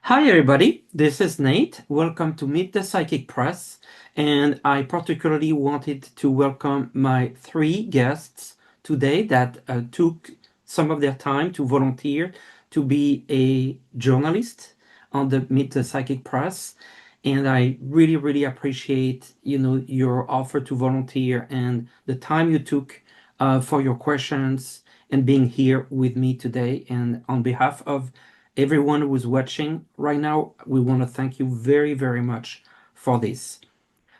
Hi, everybody. This is Nate. Welcome to Meet the Psychic Press. And I particularly wanted to welcome my three guests today that took some of their time to volunteer to be a journalist on the Meet the Psychic Press. And I really, really appreciate, your offer to volunteer and the time you took for your questions and being here with me today. And on behalf of everyone who's watching right now, we want to thank you very, very much for this.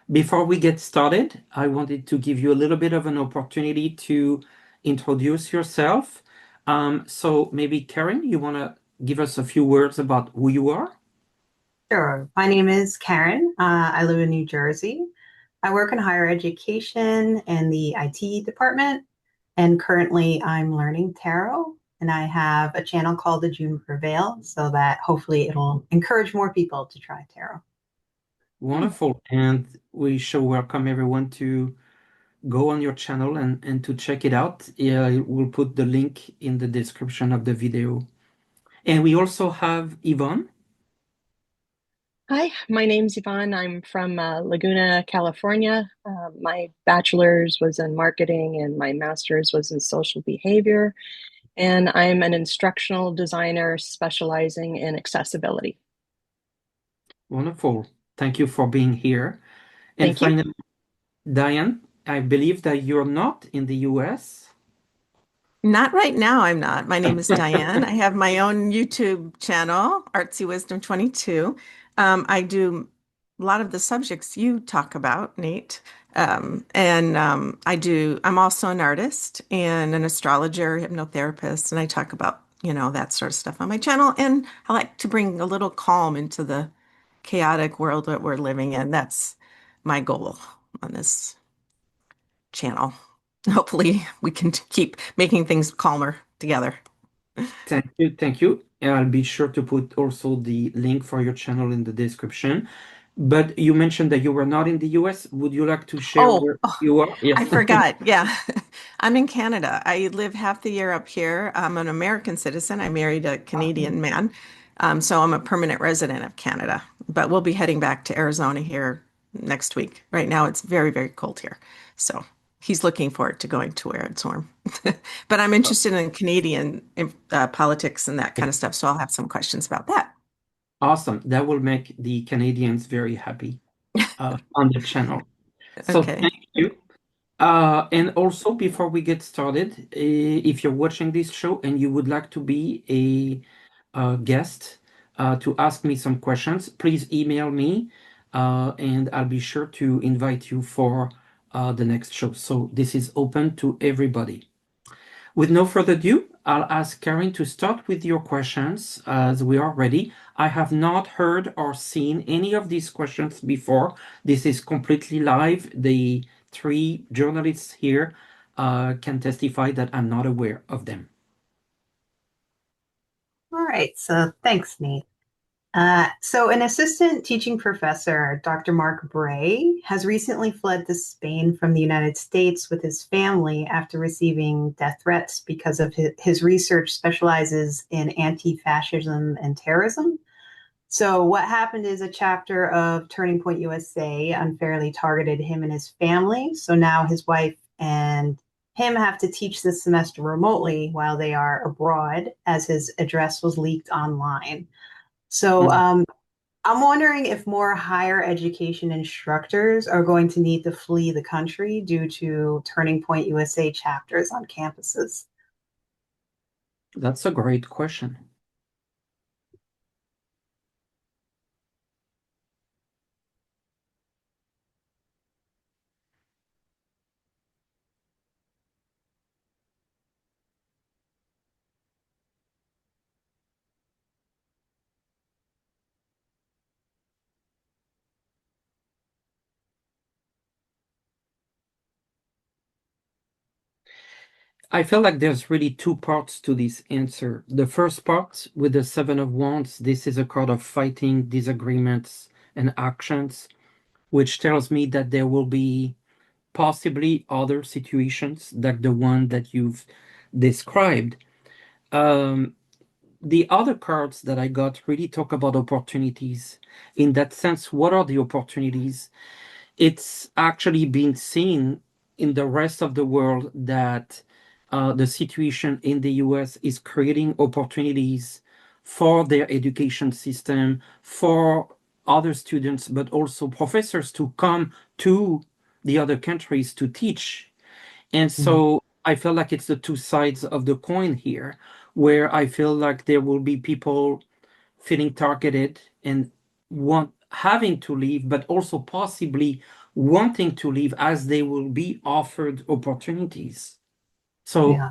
Before we get started, I wanted to give you a little bit of an opportunity to introduce yourself. So maybe Karen, you want to give us a few words about who you are? Sure. My name is Karen. I live in New Jersey. I work in higher education and the IT department, and currently I'm learning tarot. And I have a channel called The June Prevail, so that hopefully it'll encourage more people to try tarot. Wonderful. And we shall welcome everyone to go on your channel and to check it out. Yeah, we'll put the link in the description of the video. And we also have Yvonne. Hi, my name's Yvonne. I'm from Laguna, California. My bachelor's was in marketing and my master's was in social behavior. And I'm an instructional designer specializing in accessibility. Wonderful. Thank you for being here. And Thank you. finally, Diane, I believe that you're not in the US. Not right now, I'm not. My name is Diane. I have my own YouTube channel, Artsy Wisdom 22. I do a lot of the subjects you talk about, Nate. I'm also an artist and an astrologer, hypnotherapist, and I talk about, that sort of stuff on my channel. And I like to bring a little calm into the chaotic world that we're living in. That's my goal on this channel. Hopefully, we can keep making things calmer together. Thank you. Thank you. And I'll be sure to put also the link for your channel in the description. But you mentioned that you were not in the US. Would you like to share Oh, where you are? I Yes. forgot. Yeah. I'm in Canada. I live half the year up here. I'm an American citizen. I married a Canadian man. So I'm a permanent resident of Canada. But we'll be heading back to Arizona here next week. Right now, it's very, very cold here. So he's looking forward to going to where it's warm. But I'm interested in Canadian politics and that kind of stuff. So I'll have some questions about that. Awesome. That will make the Canadians very happy on the channel. So Okay. thank you. And also, before we get started, if you're watching this show and you would like to be a guest to ask me some questions, please email me and I'll be sure to invite you for the next show. So this is open to everybody. With no further ado, I'll ask Karen to start with your questions as we are ready. I have not heard or seen any of these questions before. This is completely live. The three journalists here can testify that I'm not aware of them. All right, so thanks, Nate. So, an assistant teaching professor, Dr. Mark Bray, has recently fled to Spain from the United States with his family after receiving death threats because of his research specializes in anti-fascism and terrorism. So, what happened is a chapter of Turning Point USA unfairly targeted him and his family. So now his wife and him have to teach this semester remotely while they are abroad, as his address was leaked online. So Mm. I'm wondering if more higher education instructors are going to need to flee the country due to Turning Point USA chapters on campuses. That's a great question. I feel like there's really two parts to this answer. The first part with the Seven of Wands, this is a card of fighting disagreements and actions, which tells me that there will be possibly other situations like the one that you've described. Um, the other cards that I got really talk about opportunities. In that sense, what are the opportunities? It's actually been seen in the rest of the world that the situation in the US is creating opportunities for their education system, for other students, but also professors to come to the other countries to teach. And Mhm. so I feel like it's the two sides of the coin here, where I feel like there will be people feeling targeted and want having to leave, but also possibly wanting to leave as they will be offered opportunities. So Yeah.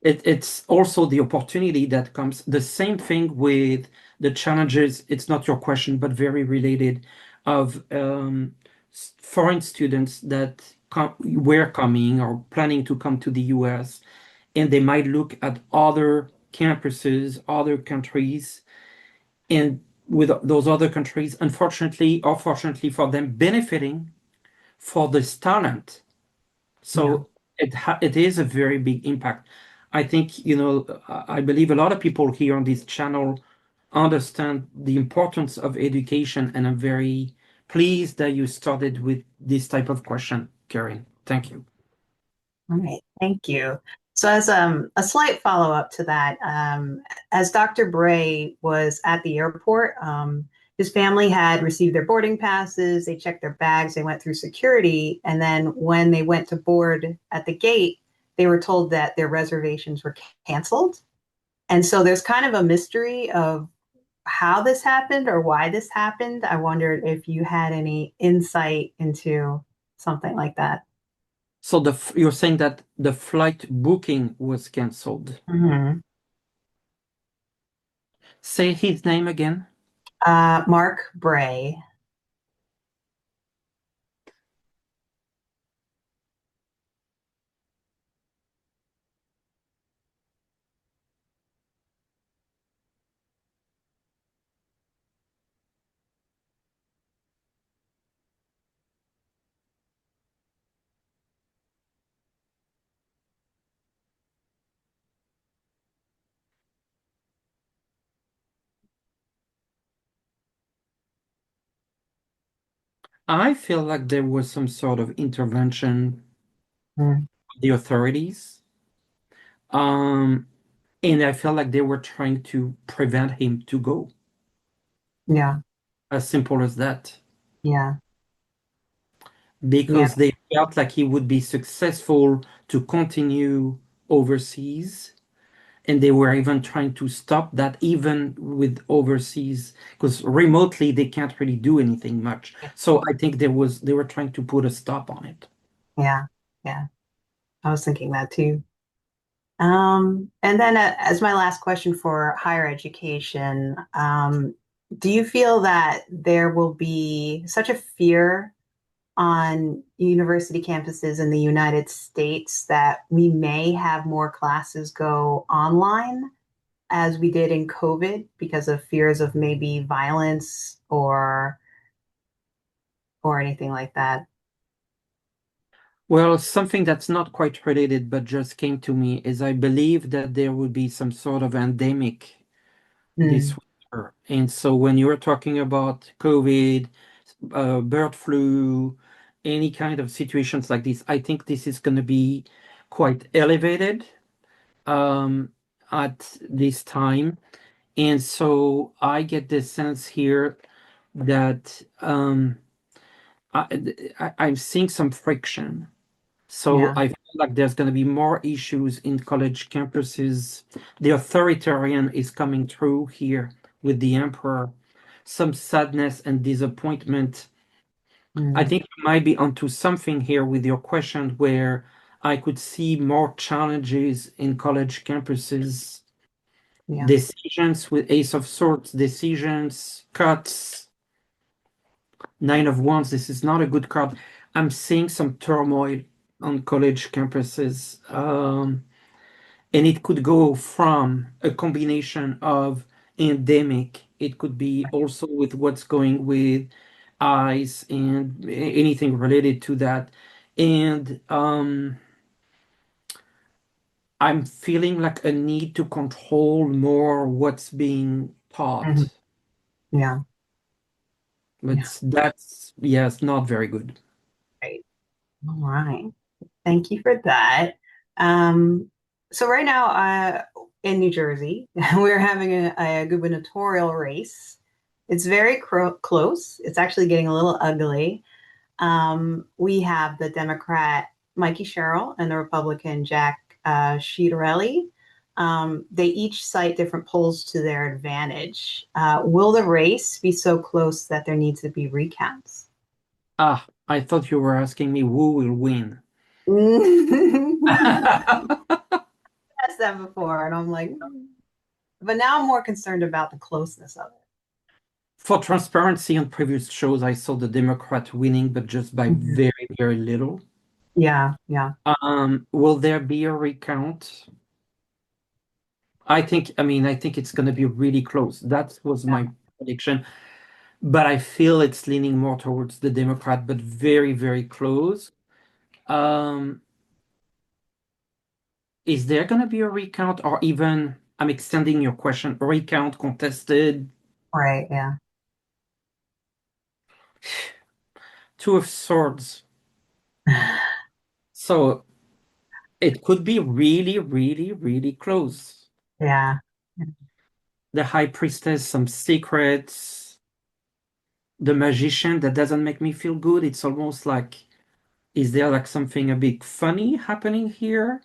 it's also the opportunity that comes. The same thing with the challenges. It's not your question, but very related of foreign students that were coming or planning to come to the US, and they might look at other campuses, other countries, and with those other countries, unfortunately or fortunately for them, benefiting for this talent. Yeah. So it is a very big impact. I think, I believe a lot of people here on this channel understand the importance of education, and I'm very pleased that you started with this type of question, Karen. Thank you. All right, thank you. So, as a slight follow-up to that, as Dr. Bray was at the airport, his family had received their boarding passes, they checked their bags, they went through security, and then when they went to board at the gate, they were told that their reservations were canceled. And so there's kind of a mystery of how this happened or why this happened. I wondered if you had any insight into something like that. So you're saying that the flight booking was canceled. Mhm. Say his name again. Mark Bray. I feel like there was some sort of intervention Mm, of the authorities. Um, and I felt like they were trying to prevent him to go. yeah, As simple as that. yeah, yeah, Because they felt like he would be successful to continue overseas. And they were even trying to stop that even with overseas, because remotely they can't really do anything much. So I think they were trying to put a stop on it. yeah, yeah. I was thinking that too. And then as my last question for higher education, do you feel that there will be such a fear on university campuses in the United States that we may have more classes go online as we did in COVID because of fears of maybe violence or anything like that? Well, something that's not quite related but just came to me is I believe that there would be some sort of endemic this Mm, winter. And so when you're talking about COVID, bird flu, any kind of situations like this, I think this is going to be quite elevated um, at this time. And so I get the sense here that I'm seeing some friction. So yeah, I feel like there's going to be more issues in college campuses. The authoritarian is coming through here with the emperor. Some sadness and disappointment. I mm, think you might be onto something here with your question where I could see more challenges in college campuses, yeah, decisions with Ace of Swords, decisions, cuts, Nine of Wands. This is not a good card. I'm seeing some turmoil on college campuses. And it could go from a combination of endemic, it could be also with what's going with eyes and anything related to that. And I'm feeling like a need to control more what's being Mhm. taught. Yeah. Yeah. That's, yes, not very good. Right. All right. Thank you for that. Um, so right now, in New Jersey, we're having a gubernatorial race. It's very close. It's actually getting a little ugly. We have the Democrat Mikey Sherrill and the Republican Jack Schiaparelli. They each cite different polls to their advantage. Will the race be so close that there needs to be recounts? Ah, I thought you were asking me who will win. Asked that before, and I'm like, but now I'm more concerned about the closeness of For transparency, on previous shows, I saw the Democrat winning, but just by it. Mhm. very, very little. Yeah, yeah, Will there be a recount? I think it's going to be really close. That was yeah, my prediction, but I feel it's leaning more towards the Democrat, but very, very close. Um, is there going to be a recount, or even, I'm extending your question, recount contested? right, yeah, Two of Swords. So it could be really, really, really close. yeah, The High Priestess, some secrets. The Magician, that doesn't make me feel good. It's almost like, is there like something a bit funny happening here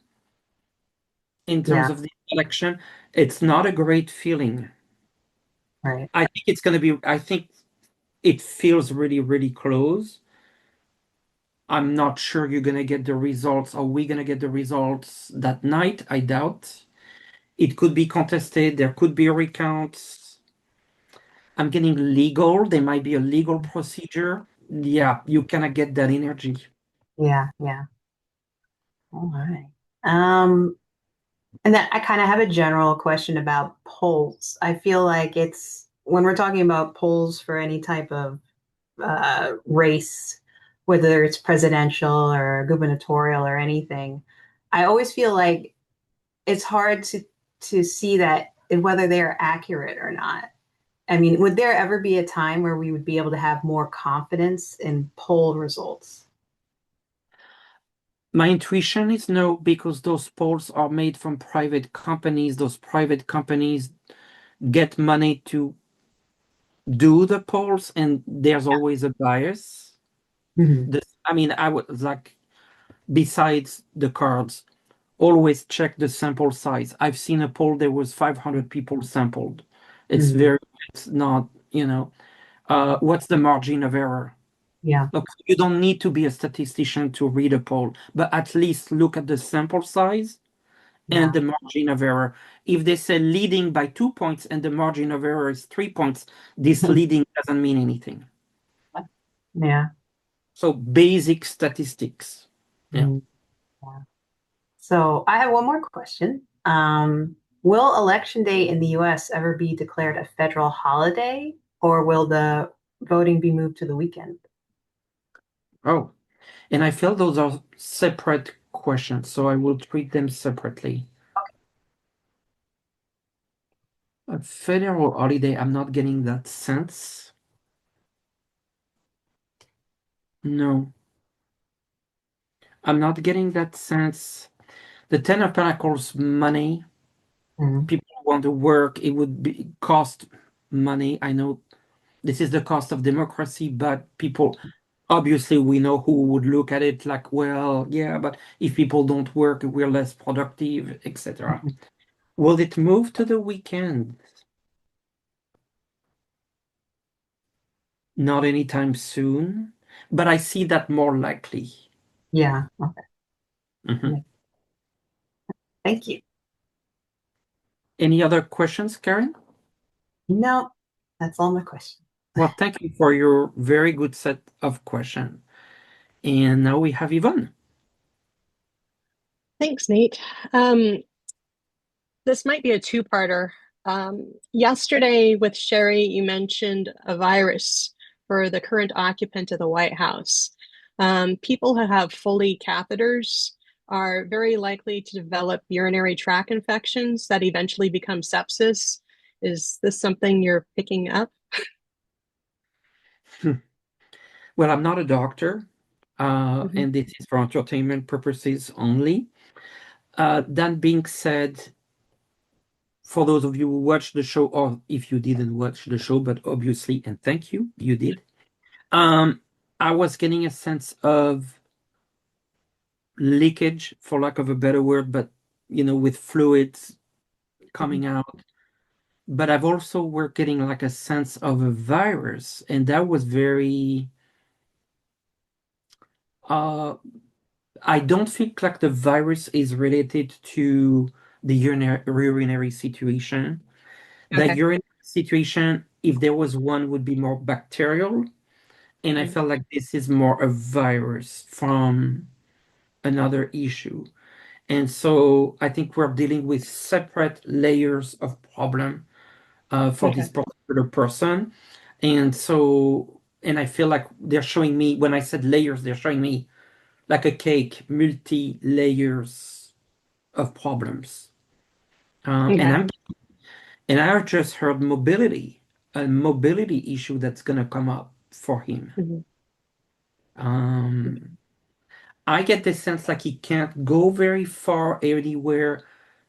in terms yeah, of the election? It's not a great feeling. right, I think it's going to be, I think it feels really, really close. I'm not sure you're going to get the results. Are we going to get the results that night? I doubt. It could be contested. There could be recounts. I'm getting legal. There might be a legal procedure. Yeah, you cannot get that energy. yeah, yeah. All right. Um, and then I kind of have a general question about polls. I feel like it's when we're talking about polls for any type of race, whether it's presidential or gubernatorial or anything, I always feel like it's hard to see that whether they're accurate or not. I mean, would there ever be a time where we would be able to have more confidence in poll results? My intuition is no, because those polls are made from private companies. Those private companies get money to do the polls, and there's always a bias. Mhm. I would like, besides the cards, always check the sample size. I've seen a poll, there was 500 people sampled. Mhm. It's not, what's the margin of error? Yeah, Look, you don't need to be a statistician to read a poll, but at least look at the sample size and yeah, the margin of error. If they say leading by 2 points and the margin of error is 3 points, this leading doesn't mean anything. yeah. So basic statistics. Yeah. Mhm. Yeah. So I have one more question. Will Election Day in the US ever be declared a federal holiday, or will the voting be moved to the weekend? Oh, and I feel those are separate questions, so I will treat them separately. A federal holiday, I'm not getting that sense. No, I'm not getting that sense. The Ten of Pentacles money, Mhm. people want to work, it would be cost money. I know this is the cost of democracy, but people, obviously, we know who would look at it like, well, yeah, but if people don't work, we're less productive, etc. Will it move to the weekend? Not anytime soon, but I see that more likely. Yeah. Okay. Mhm. Thank you. Any other questions, Karen? No, that's all my questions. Well, thank you for your very good set of questions. And now we have Yvonne. Thanks, Nate. This might be a two-parter. Yesterday with Sherry, you mentioned a virus for the current occupant of the White House. People who have Foley catheters are very likely to develop urinary tract infections that eventually become sepsis. Is this something you're picking up? Well, I'm not a doctor, Mhm. and this is for entertainment purposes only. That being said, for those of you who watched the show, or if you didn't watch the show, but obviously, and thank you, you did. Um, I was getting a sense of leakage, for lack of a better word, but with fluids Mhm. coming out. But I've also were getting like a sense of a virus, and that was very. Uh, I don't think like the virus is related to the urinary situation. The Okay. urinary situation, if there was one, would be more bacterial. And I Mhm. felt like this is more a virus from another issue. And so I think we're dealing with separate layers of problem for this Okay. particular person. And I feel like they're showing me, when I said layers, they're showing me like a cake, multi layers of problems. Uh, and Okay. I'm and I just heard mobility, a mobility issue that's gonna come up for him. Mhm. Um, I get the sense like he can't go very far anywhere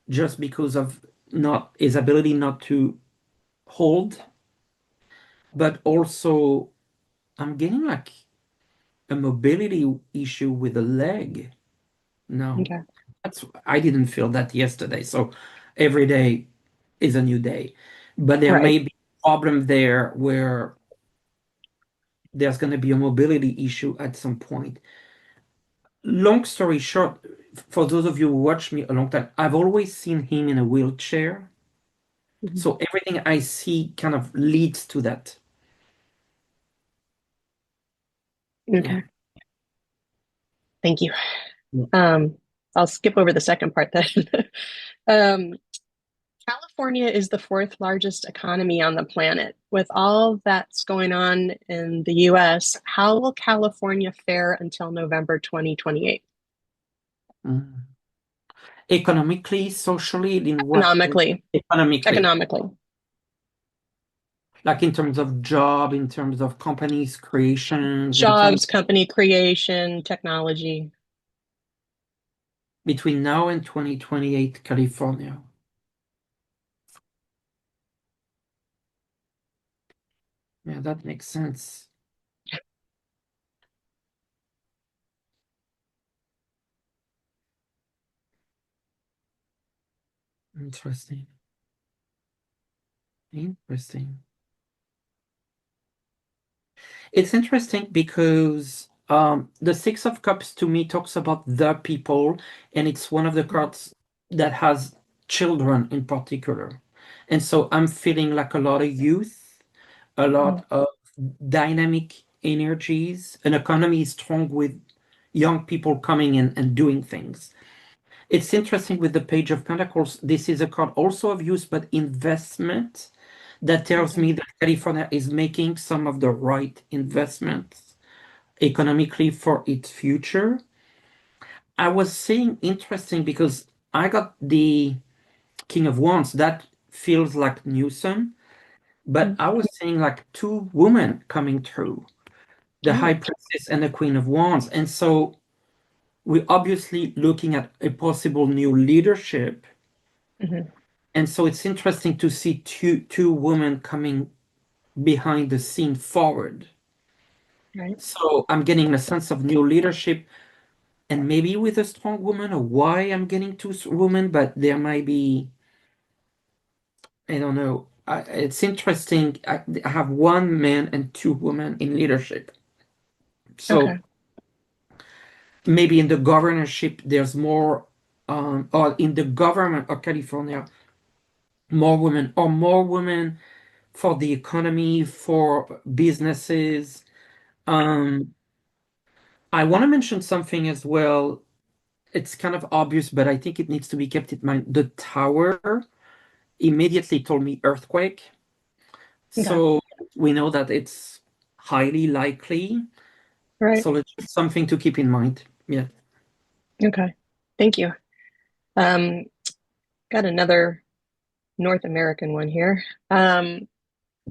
just because of not his ability not to hold, but also I'm getting like a mobility issue with the leg. No, Okay. I didn't feel that yesterday. So every day is a new day. But there Right. may be a problem there where there's going to be a mobility issue at some point. Long story short, for those of you who watch me a long time, I've always seen him in a wheelchair. Mhm. So everything I see kind of leads to that. Yeah. Okay. Thank you. Yeah. Um, I'll skip over the second part then. Um, California is the fourth largest economy on the planet. With all that's going on in the US, how will California fare until November 2028? Mm. Economically, socially, in what Economically, economically? economically, Like in terms of job, in terms of companies creations, in terms jobs, company creation, technology. between now and 2028, California. Yeah, that makes sense. Interesting. Interesting. It's interesting because the Six of Cups to me talks about the people, and it's one of the Mhm. cards that has children in particular. And so I'm feeling like a lot of youth, a Mhm. lot of dynamic energies. An economy is strong with young people coming in and doing things. It's interesting with the Page of Pentacles. This is a card also of use, but investment that tells Okay. me that California is making some of the right investments economically for its future. I was saying interesting because I got the King of Wands. That feels like Newsom, but Mhm. I was saying like two women coming through, the High Oh. Priestess and the Queen of Wands. And so we're obviously looking at a possible new leadership. Mhm. And so it's interesting to see two women coming behind the scene forward. Right. So I'm getting a sense of new leadership, and maybe with a strong woman, or why I'm getting two women, but there might be, I don't know. It's interesting. I have one man and two women in leadership. Okay. So maybe in the governorship, there's more, or in the government of California, more women for the economy, for businesses. Um, I want to mention something as well. It's kind of obvious, but I think it needs to be kept in mind. The tower immediately told me earthquake. Okay. So we know that it's highly likely. Right. So it's just something to keep in mind. Yeah. Okay. Thank you. Got another North American one here.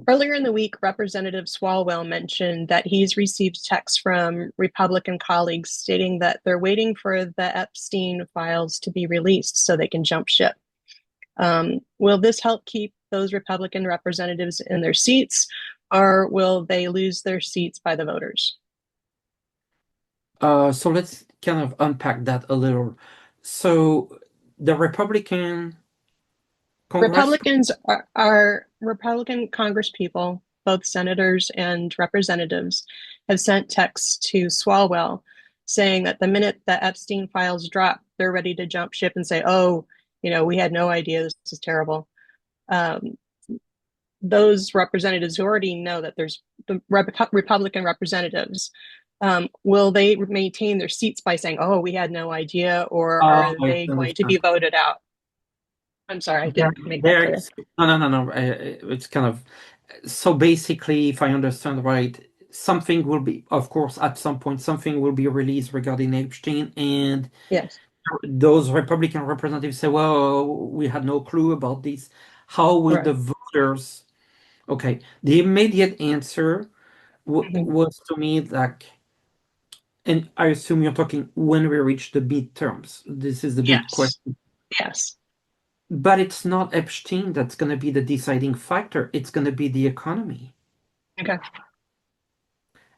Earlier in the week, Representative Swalwell mentioned that he's received texts from Republican colleagues stating that they're waiting for the Epstein files to be released so they can jump ship. Will this help keep those Republican representatives in their seats, or will they lose their seats by the voters? So let's kind of unpack that a little. So the Republican Congress, Republicans are Republican Congress people, both senators and representatives, have sent texts to Swalwell saying that the minute the Epstein files drop, they're ready to jump ship and say, oh, we had no idea, this is terrible. Those representatives who already know that there's the Republican representatives, will they maintain their seats by saying, oh, we had no idea, or are I they going to be understand. voted out? I'm sorry, I There, didn't make that there clear. is, no. It's kind of, so basically, if I understand right, something will be, of course, at some point, something will be released regarding Epstein, and Yes. those Republican representatives say, well, we had no clue about this. How will Right. the voters? Okay, the immediate answer Mhm. was to me like, and I assume you're talking when we reach the midterms. This is the big Yes. question. Yes. But it's not Epstein that's going to be the deciding factor. It's going to be the economy. Okay.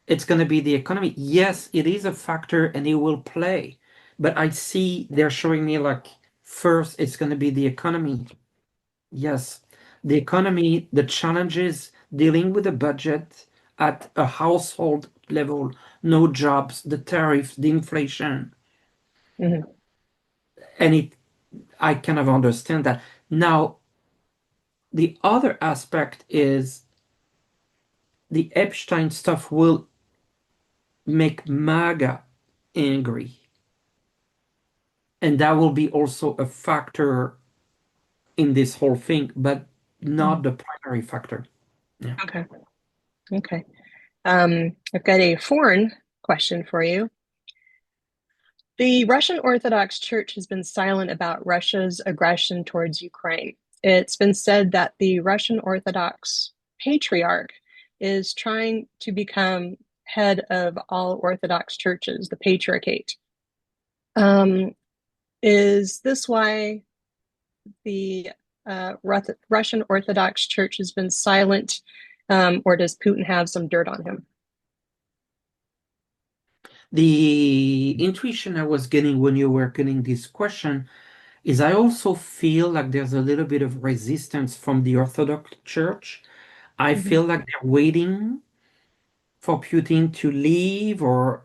It's going to be the economy. Yes, it is a factor and it will play. But I see they're showing me like first it's going to be the economy. Yes, the economy, the challenges dealing with the budget at a household level, no jobs, the tariffs, the inflation, Mhm. and I kind of understand that. Now, the other aspect is the Epstein stuff will make MAGA angry. And that will be also a factor in this whole thing, but not the primary factor. Yeah. Okay. Okay. I've got a foreign question for you. The Russian Orthodox Church has been silent about Russia's aggression towards Ukraine. It's been said that the Russian Orthodox Patriarch is trying to become head of all Orthodox churches, the Patriarchate. Is this why the Russian Orthodox Church has been silent, or does Putin have some dirt on him? The intuition I was getting when you were getting this question is I also feel like there's a little bit of resistance from the Orthodox Church. I Mm-hmm. feel like they're waiting for Putin to leave, or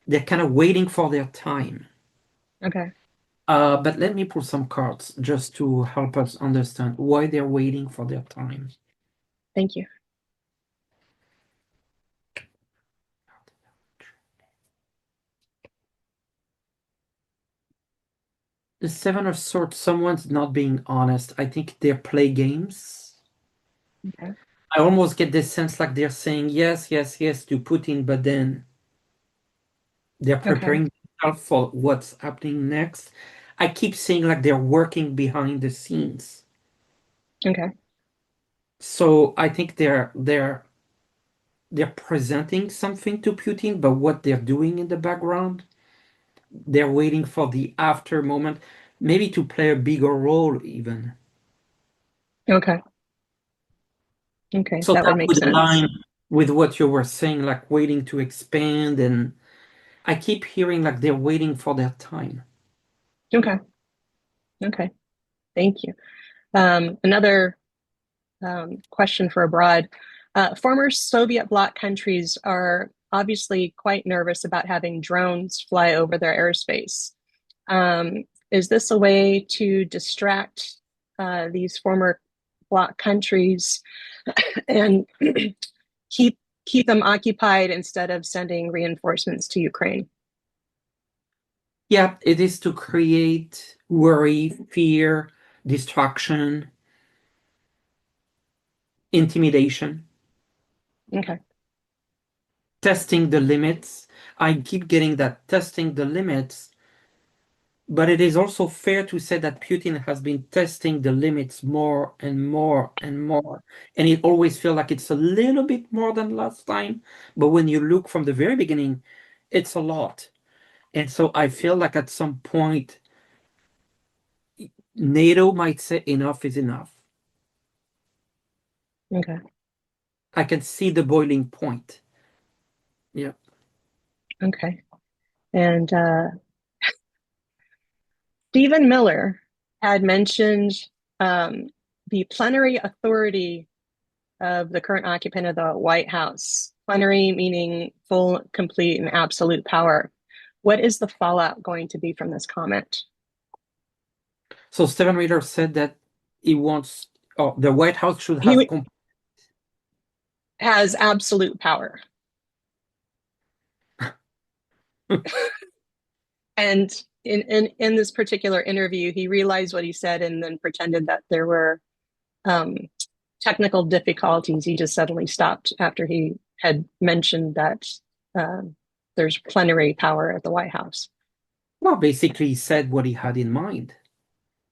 they're kind of waiting for their time. Okay. But let me pull some cards just to help us understand why they're waiting for their time. Thank you. The Seven of Swords, someone's not being honest. I think they play games. Okay. I almost get this sense like they're saying yes, yes, yes to Putin, but then they're preparing themselves for what's happening next. I keep saying like they're working behind the scenes. Okay. So I think they're presenting something to Putin, but what they're doing in the background, they're waiting for the after moment, maybe to play a bigger role even. Okay. Okay. So That would that make would sense. align with what you were saying, like waiting to expand. And I keep hearing like they're waiting for their time. Okay. Okay. Thank you. Another question for abroad. Former Soviet bloc countries are obviously quite nervous about having drones fly over their airspace. Is this a way to distract these former bloc countries and keep them occupied instead of sending reinforcements to Ukraine? Yeah, it is to create worry, fear, distraction, intimidation, Okay. testing the limits. I keep getting that testing the limits But it is also fair to say that Putin has been testing the limits more and more and more. And it always feels like it's a little bit more than last time. But when you look from the very beginning, it's a lot. And so I feel like at some point, NATO might say enough is enough. Okay. I can see the boiling point. Yeah. Okay. And Stephen Miller had mentioned the plenary authority of the current occupant of the White House. Plenary meaning full, complete, and absolute power. What is the fallout going to be from this comment? So Stephen Miller said that he wants, the White House should have. He has absolute power. And in this particular interview, he realized what he said and then pretended that there were technical difficulties. He just suddenly stopped after he had mentioned that there's plenary power at the White House. Well, basically, he said what he had in mind.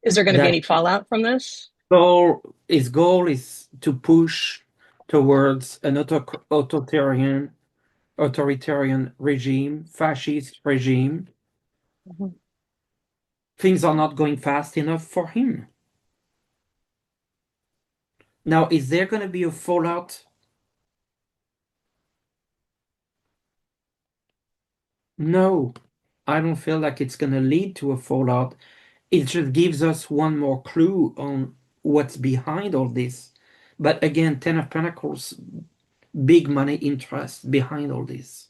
Is there going to be That any fallout from this? his goal is to push towards an authoritarian regime, fascist regime. Mhm. Things are not going fast enough for him. Now, is there going to be a fallout? No, I don't feel like it's going to lead to a fallout. It just gives us one more clue on what's behind all this. But again, Ten of Pentacles, big money interest behind all this.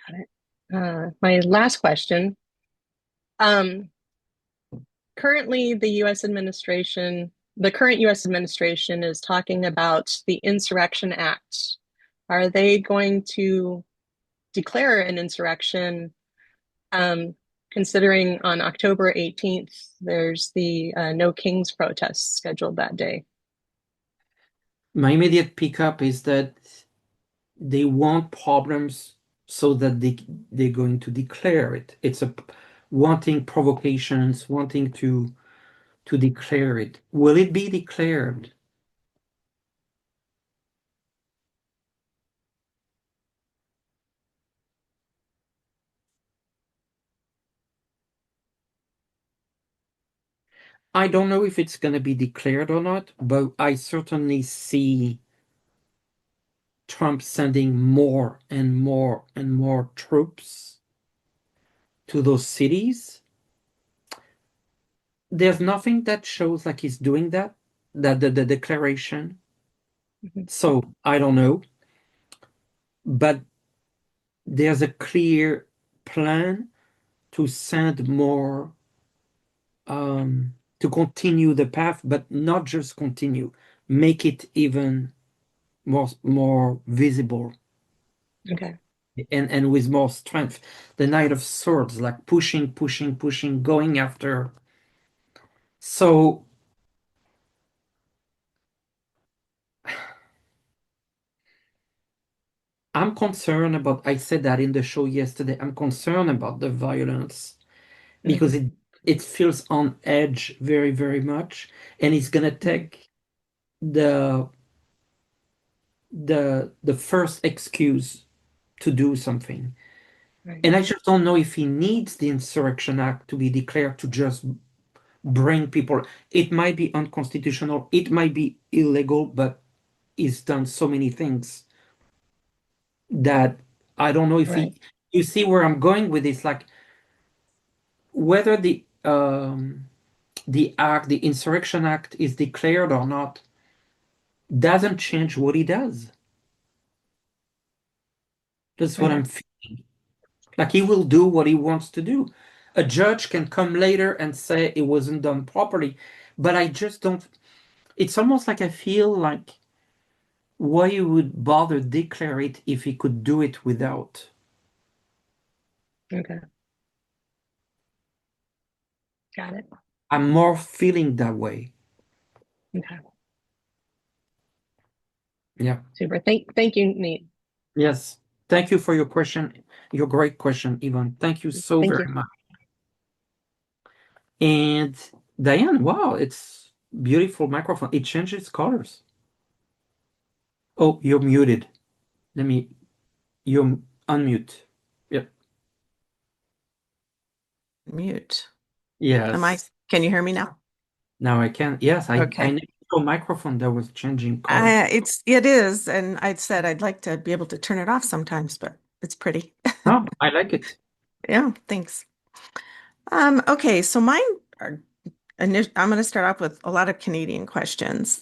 Got it. My last question. Currently, the current US administration is talking about the Insurrection Act. Are they going to declare an insurrection, considering on October 18th, there's the No Kings protest scheduled that day? My immediate pickup is that they want problems so that they're going to declare it. It's a wanting provocations, wanting to declare it. Will it be declared? I don't know if it's going to be declared or not, but I certainly see Trump sending more and more and more troops to those cities. There's nothing that shows like he's doing that the declaration. Mm-hmm. So I don't know, but there's a clear plan to send more, to continue the path, but not just continue, make it even more visible. Okay. And with more strength. The Knight of Swords, like pushing, pushing, pushing, going after. So I'm concerned about, I said that in the show yesterday, I'm concerned about the violence because it feels on edge very, very much. And it's gonna take the first excuse to do something. Right. And I just don't know if he needs the Insurrection Act to be declared to just bring people. It might be unconstitutional, it might be illegal, but he's done so many things that I don't know if Right. you see where I'm going with this, like whether the Insurrection Act is declared or not doesn't change what he does. That's what I'm feeling. Like he will do what he wants to do. A judge can come later and say it wasn't done properly, but I just don't. It's almost like I feel like why you would bother declare it if he could do it without. Okay. Got it. I'm more feeling that way. Okay. Yeah. Super. Thank you, Nathe. Yes. Thank you for your question. Your great question, Yvonne. Thank you so Thank very you. much. And Diane, wow, it's beautiful microphone. It changes colors. Oh, you're muted. You unmute. Yep. Mute. Yes. Can you hear me now? Now I can. Yes, I Okay. never saw a microphone that was changing color. It is, and I said I'd like to be able to turn it off sometimes, but it's pretty. Oh, I like it. Yeah, thanks. Okay, so mine are I'm going to start off with a lot of Canadian questions.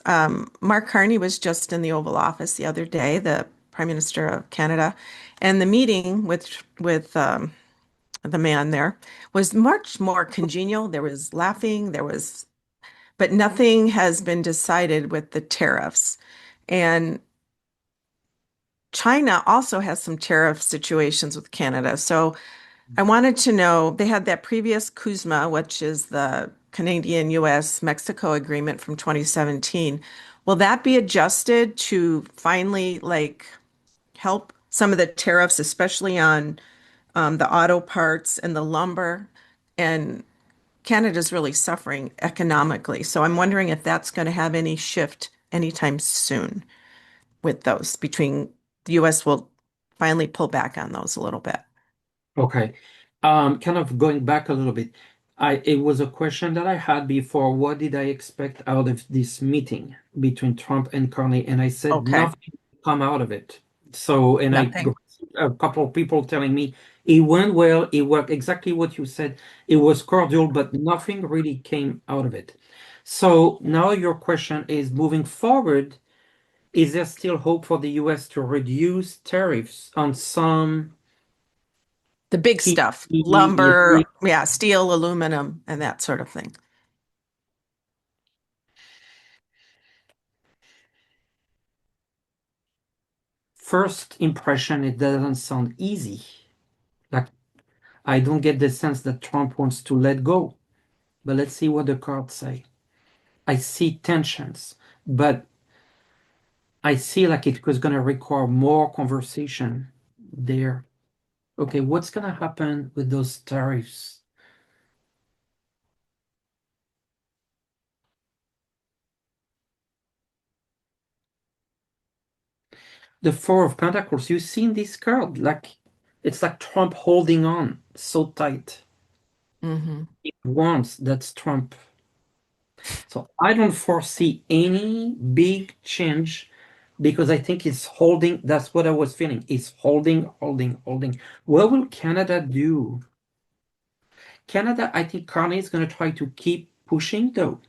Mark Carney was just in the Oval Office the other day, the Prime Minister of Canada, and the meeting with the man there was much more congenial. There was laughing, but nothing has been decided with the tariffs. And China also has some tariff situations with Canada. So I wanted to know, they had that previous CUSMA, which is the Canadian, US, Mexico agreement from 2017. Will that be adjusted to finally help some of the tariffs, especially on the auto parts and the lumber? And Canada's really suffering economically. So I'm wondering if that's going to have any shift anytime soon with those between the US will finally pull back on those a little bit. Okay. Kind of going back a little bit. It was a question that I had before. What did I expect out of this meeting between Trump and Carney? And I said Okay. nothing would come out of it. So, and I Nothing. a couple of people telling me it went well, it worked exactly what you said. It was cordial, but nothing really came out of it. So now your question is moving forward, is there still hope for the US to reduce tariffs on some The big key stuff, ingredients? lumber, yeah, steel, aluminum, and that sort of thing. First impression, it doesn't sound easy. Like, I don't get the sense that Trump wants to let go. But let's see what the cards say. I see tensions, but I see like it was going to require more conversation there. Okay, what's going to happen with those tariffs? The Four of Pentacles, you've seen this card. Like, it's like Trump holding on so tight. Mm-hmm. He wants, that's Trump. So I don't foresee any big change because I think it's holding. That's what I was feeling. It's holding, holding, holding. What will Canada do? Canada, I think Carney is going to try to keep pushing though.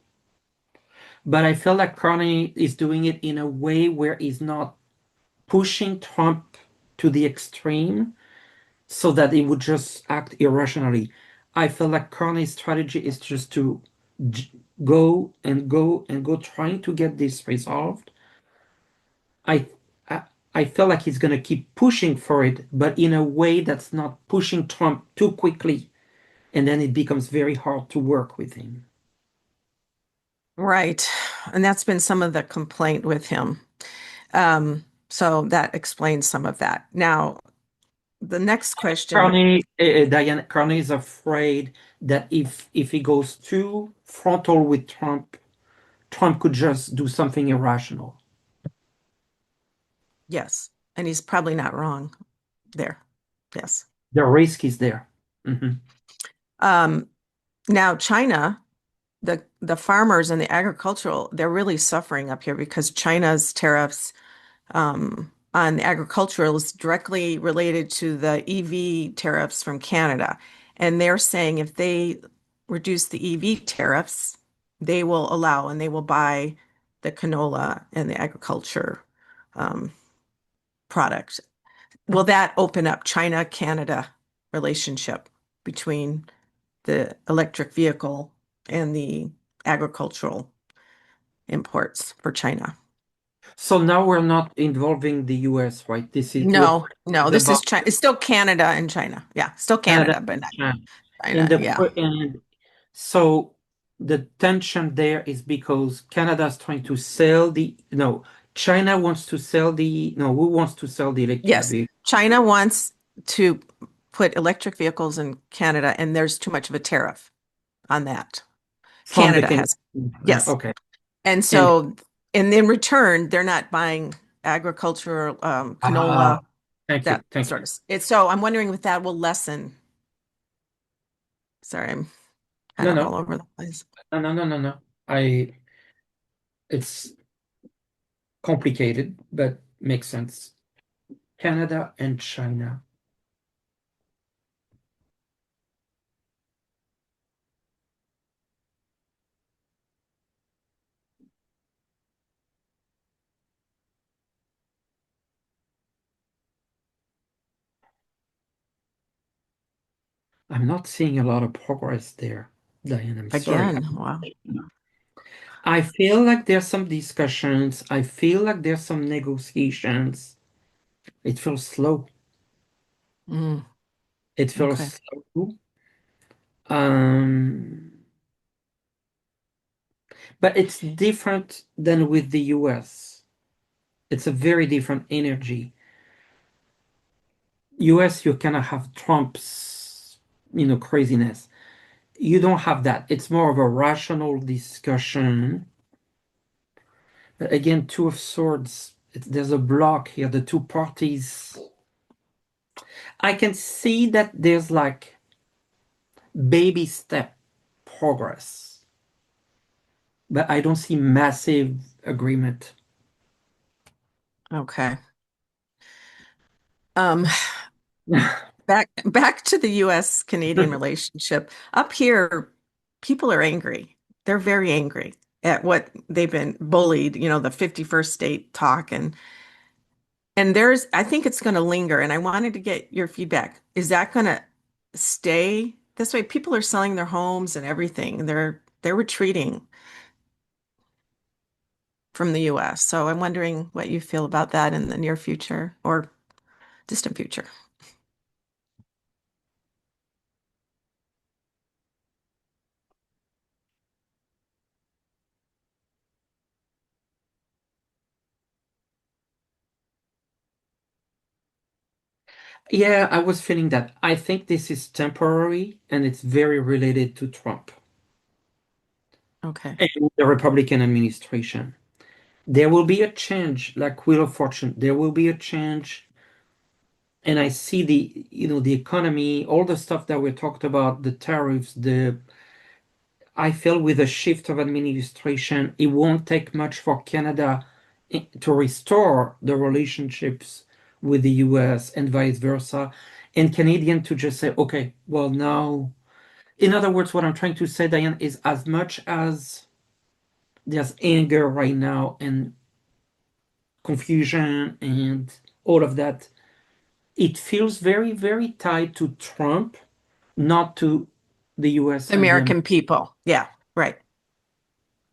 But I feel like Carney is doing it in a way where he's not pushing Trump to the extreme so that he would just act irrationally. I feel like Carney's strategy is just to go and go and go, trying to get this resolved. I I, I feel like he's going to keep pushing for it, but in a way that's not pushing Trump too quickly, and then it becomes very hard to work with him. Right. And that's been some of the complaint with him. So that explains some of that. Now, the next question, Diane, Carney is afraid that if he goes too frontal with Trump, Trump could just do something irrational. yes, and he's probably not wrong there. Yes. The risk is there. Mhm. Now, China, the farmers and the agricultural, they're really suffering up here because China's tariffs on the agricultural is directly related to the EV tariffs from Canada. And they're saying if they reduce the EV tariffs, they will allow and they will buy the canola and the agriculture um, products. Will that open up China-Canada relationship between the electric vehicle and the agricultural imports for China? So now we're not involving the US, right? This is No, this is about China. It's still Canada and China. Yeah, still Canada Canada, but not and China. And China. the Yeah. and so the tension there is because Canada is trying to sell the no, China wants to sell the, no, who wants to sell the electric Yes, vehicle? China wants to put electric vehicles in Canada, and there's too much of a tariff on that. From the Canada Canadian. has, yes. Okay. And And so, and in return, they're not buying agricultural, ah, canola, thank you, that thank sort you. of. It's so I'm wondering if that will lessen. Sorry, I'm kind No, of no, all over the place. no, no, no, no, no. I it's complicated, but makes sense. Canada and China. I'm not seeing a lot of progress there, Diane. I'm sorry. Again, wow. I feel like there's some discussions. I feel like there's some negotiations. It feels slow. Mm, It feels okay. slow. Um, but it's different than with the US. It's a very different energy. US, you kind of have Trump's, craziness. You don't have that. It's more of a rational discussion. But again, Two of Swords, there's a block here. The two parties. I can see that there's like baby step progress, but I don't see massive agreement. Okay. Um, back to the US Canadian relationship. Up here, people are angry. They're very angry at what they've been bullied, the 51st state talk and there's I think it's going to linger and I wanted to get your feedback. Is that going to stay this way? People are selling their homes and everything. They're retreating from the US. So I'm wondering what you feel about that in the near future or distant future. Yeah, I was feeling that. I think this is temporary and it's very related to Trump Okay. and the Republican administration. There will be a change, like Wheel of Fortune. There will be a change. And I see the economy, all the stuff that we talked about, the tariffs, I feel with a shift of administration, it won't take much for Canada to restore the relationships with the US and vice versa, and Canadian to just say, okay, well, now, in other words, what I'm trying to say, Diane, is as much as there's anger right now and confusion and all of that, it feels very, very tied to Trump, not to the US The and the American people. Yeah, right.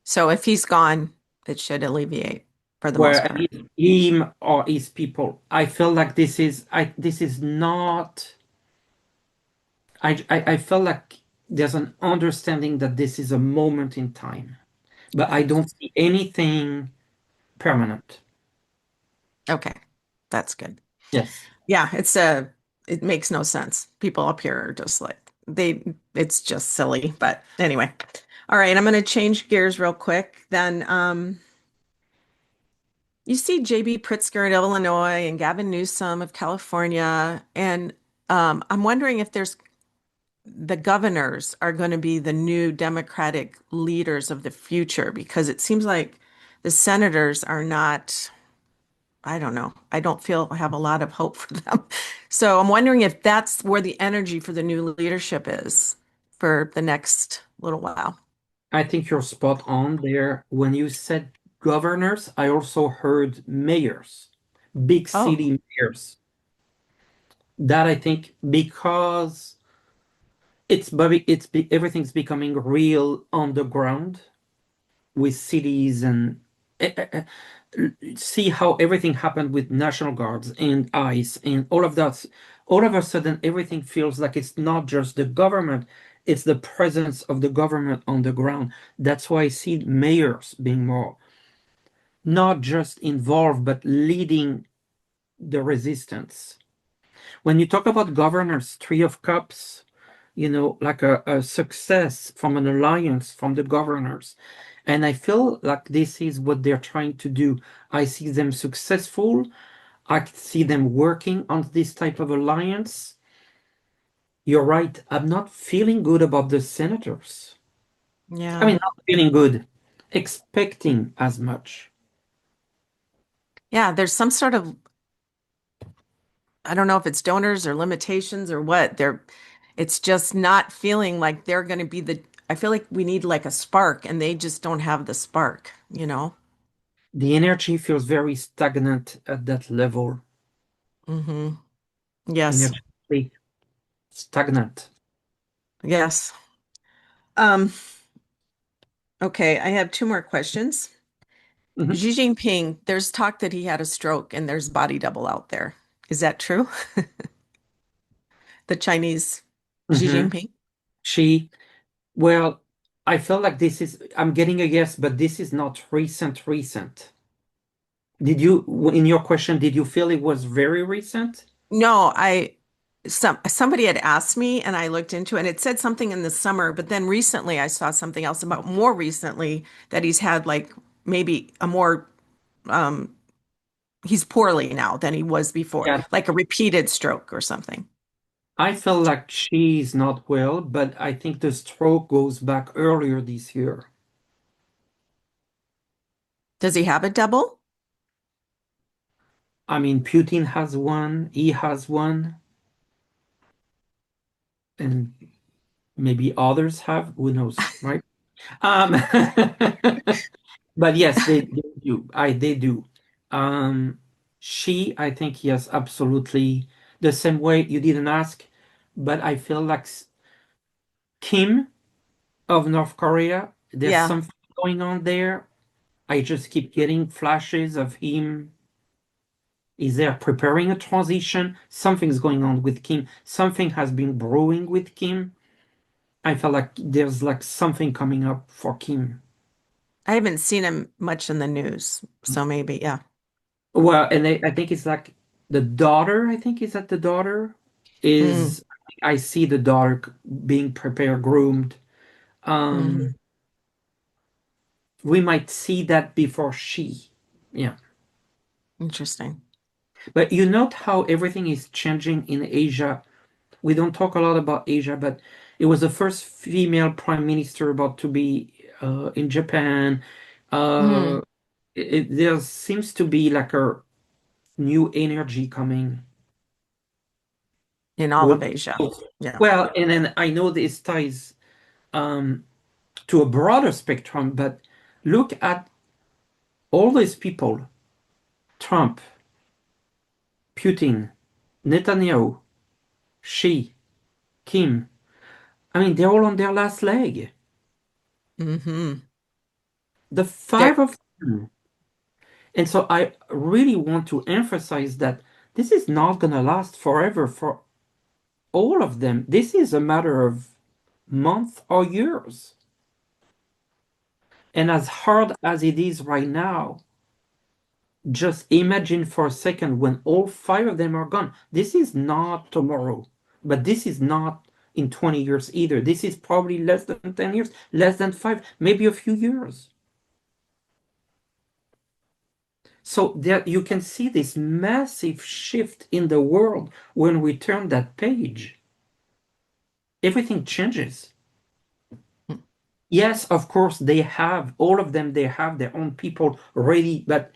So if he's gone, it should alleviate for the most where part. him or his people. I feel like this is not. I feel like there's an understanding that this is a moment in time, but I Okay. don't see anything permanent. Okay. That's good. Yes. Yeah, it makes no sense. People up here are just like it's just silly. But anyway. All right, I'm gonna change gears real quick. Then you see JB Pritzker of Illinois and Gavin Newsom of California. And I'm wondering if the governors are going to be the new Democratic leaders of the future because it seems like the senators are not. I don't know. I don't feel I have a lot of hope for them. So I'm wondering if that's where the energy for the new leadership is for the next little while. I think you're spot on there. When you said governors, I also heard mayors, big Oh, city mayors. That I think because everything's becoming real on the ground with cities and eh, eh, eh, see how everything happened with National Guards and ICE and all of that. All of a sudden, everything feels like it's not just the government, it's the presence of the government on the ground. That's why I see mayors being more not just involved, but leading the resistance. When you talk about governors, Three of Cups, like a success from an alliance from the governors. And I feel like this is what they're trying to do. I see them successful. I see them working on this type of alliance. You're right. I'm not feeling good about the senators. I Yeah. mean, not feeling good, expecting as much. Yeah, there's some sort of, I don't know if it's donors or limitations or what. It's just not feeling like they're going to be I feel like we need like a spark and they just don't have the spark, you know? The energy feels very stagnant at that level. Mm-hmm. Yes. Energetically stagnant. Yes. Um, okay, I have two more questions. Mhm. Xi Jinping, there's talk that he had a stroke and there's body double out there. Is that true? The Chinese Xi Mhm. Jinping? She, well, I feel like I'm getting a yes, but this is not recent. In your question, did you feel it was very recent? No, somebody had asked me and I looked into it and it said something in the summer, but then recently I saw something else about more recently that he's had like maybe a more um he's poorly now than he was before, Yeah. like a repeated stroke or something. I felt like she's not well, but I think the stroke goes back earlier this year. Does he have a double? I mean, Putin has one, he has one, and maybe others have, who knows, right? Um, but yes, they do. They do. Um, I think, yes, absolutely. The same way you didn't ask, but I feel like Kim of North Korea, there's Yeah. something going on there. I just keep getting flashes of him. Is there preparing a transition? Something's going on with Kim. Something has been brewing with Kim. I feel like there's like something coming up for Kim. I haven't seen him much in the news, so maybe, yeah. Well, and I think it's like the daughter, I think is that the daughter Mm, is, I see the daughter being prepared, groomed. Um, mm, we might see that before she. Yeah. interesting. But you note how everything is changing in Asia. We don't talk a lot about Asia, but it was the first female prime minister about to be in Japan. Uh, Mm, there seems to be like a new energy coming. in all of Would Asia. Yeah. well, and then I know this ties um, to a broader spectrum, but look at all these people: Trump, Putin, Netanyahu, Xi, Kim. I mean, they're all on their last leg. Hmm. The There, five of them. And so I really want to emphasize that this is not going to last forever for all of them. This is a matter of months or years. And as hard as it is right now, just imagine for a second when all five of them are gone. This is not tomorrow, but this is not in 20 years either. This is probably less than 10 years, less than five, maybe a few years. So there you can see this massive shift in the world when we turn that page. Everything changes. Yes, of course, they have all of them, they have their own people ready, but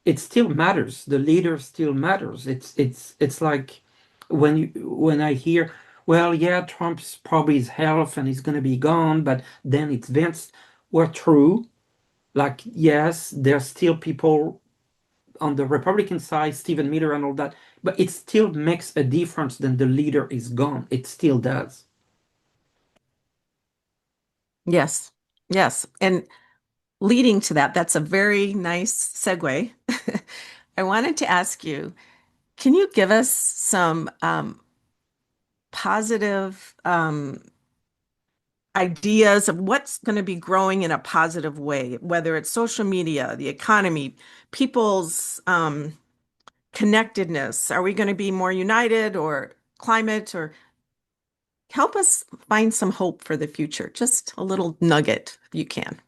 it still matters. The leader still matters. It's like when I hear, well, yeah, Trump's probably his health and he's gonna be gone, but then it's Vince. Well, true. Like, yes, there's still people on the Republican side, Stephen Miller and all that, but it still makes a difference when the leader is gone. It still does. yes. Yes. And leading to that, that's a very nice segue. I wanted to ask you, can you give us some positive ideas of what's going to be growing in a positive way, whether it's social media, the economy, people's connectedness. Are we going to be more united, or climate, or help us find some hope for the future? Just a little nugget, if you can.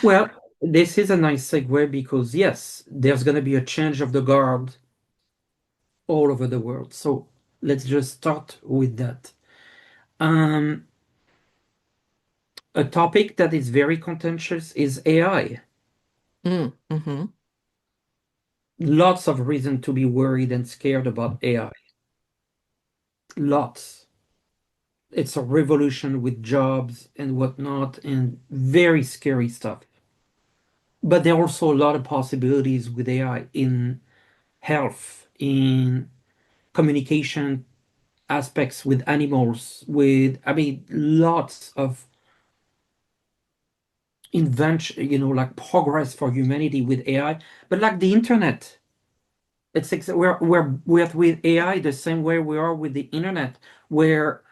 Well, this is a nice segue because, yes, there's going to be a change of the guard all over the world. So let's just start with that. Um, a topic that is very contentious is AI. Mm-hmm. Lots of reason to be worried and scared about AI. Lots. It's a revolution with jobs and whatnot, and very scary stuff. But there are also a lot of possibilities with AI in health, in communication aspects with animals, I mean, lots of invention, like progress for humanity with AI. But like the internet, we're with AI the same way we are with the internet, where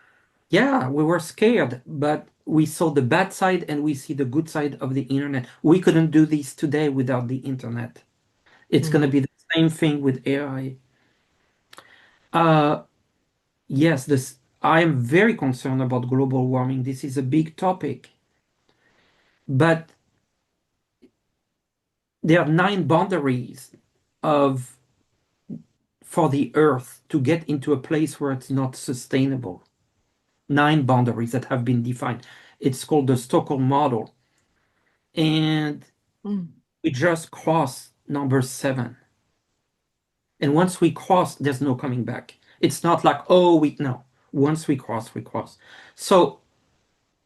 yeah, we were scared, but we saw the bad side and we see the good side of the internet. We couldn't do this today without the internet. It's going to Mm-hmm. be the same thing with AI. Uh, yes, this I am very concerned about global warming. This is a big topic, but there are 9 boundaries of for the Earth to get into a place where it's not sustainable. 9 boundaries that have been defined. It's called the Stockholm model, and we just crossed number 7. And once we cross, there's no coming back. It's not like, oh, we no. Once we cross, we cross. So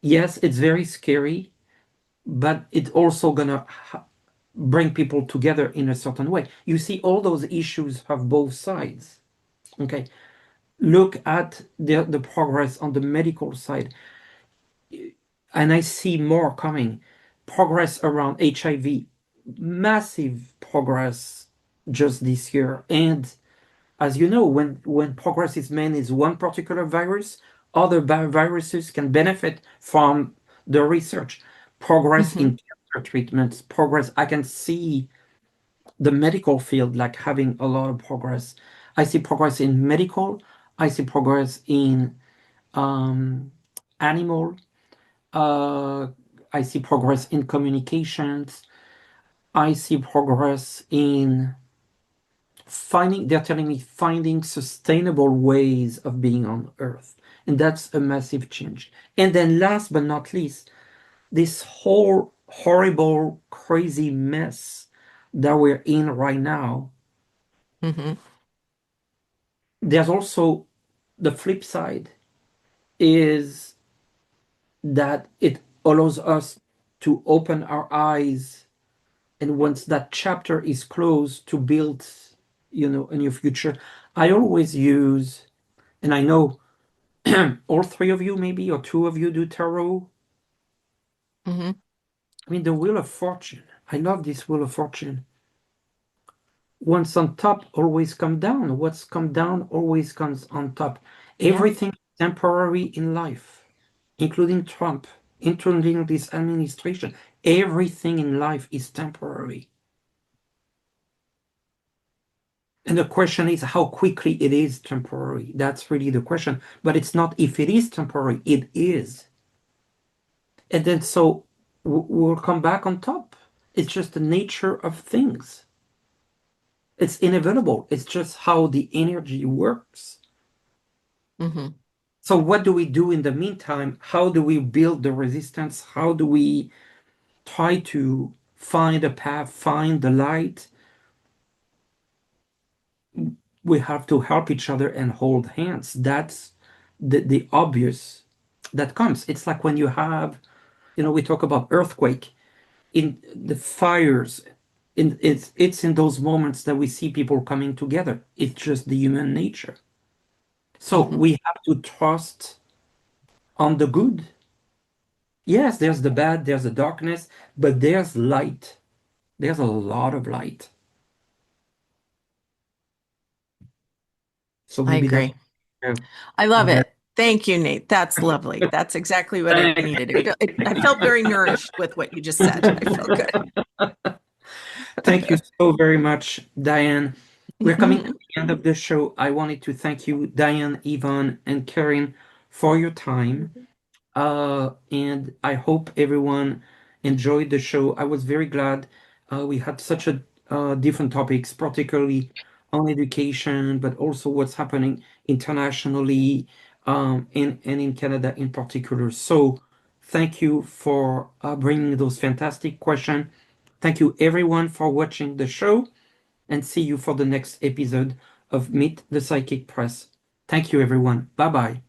yes, it's very scary, but it's also gonna bring people together in a certain way. You see, all those issues have both sides. Okay, look at the progress on the medical side, and I see more coming. Progress around HIV, massive progress just this year. And as you know, when progress is made is one particular virus, other viruses can benefit from the research. Progress Mm-hmm. in cancer treatments, progress. I can see the medical field like having a lot of progress. I see progress in medical. I see progress in um, animal. Uh, I see progress in communications. I see progress in they're telling me finding sustainable ways of being on Earth. And that's a massive change. And then last but not least, this whole horrible, crazy mess that we're in right now, Mm-hmm. there's also the flip side is that it allows us to open our eyes, and once that chapter is closed, to build, a new future. I always use, and I know all 3 of you maybe, or 2 of you do tarot. Mm-hmm. I mean, the Wheel of Fortune. I love this Wheel of Fortune. What's on top always come down. What's come down always comes on top. Yeah. Everything is temporary in life, including Trump, including this administration. Everything in life is temporary. And the question is how quickly it is temporary. That's really the question. But it's not if it is temporary, it is. And then so we'll come back on top. It's just the nature of things. It's inevitable. It's just how the energy works. Mm-hmm. So what do we do in the meantime? How do we build the resistance? How do we try to find a path, find the light? We have to help each other and hold hands. That's the obvious that comes. It's like when you have, we talk about earthquake, in the fires. It's in those moments that we see people coming together. It's just the human nature. So Mm-hmm. we have to trust on the good. Yes, there's the bad, there's the darkness, but there's light. There's a lot of light. So I maybe that's agree. I love that. it. Thank you, Nate. That's lovely. That's exactly what I needed. I felt very nourished with what you just said. I feel good. Thank you so very much, Diane. We're coming to the end of the show. I wanted to thank you, Diane, Yvonne, and Karen, for your time. And I hope everyone enjoyed the show. I was very glad we had such a different topics, particularly on education, but also what's happening internationally, and in Canada in particular. So thank you for bringing those fantastic questions. Thank you everyone for watching the show, and see you for the next episode of Meet the Psychic Press. Thank you everyone. Bye bye.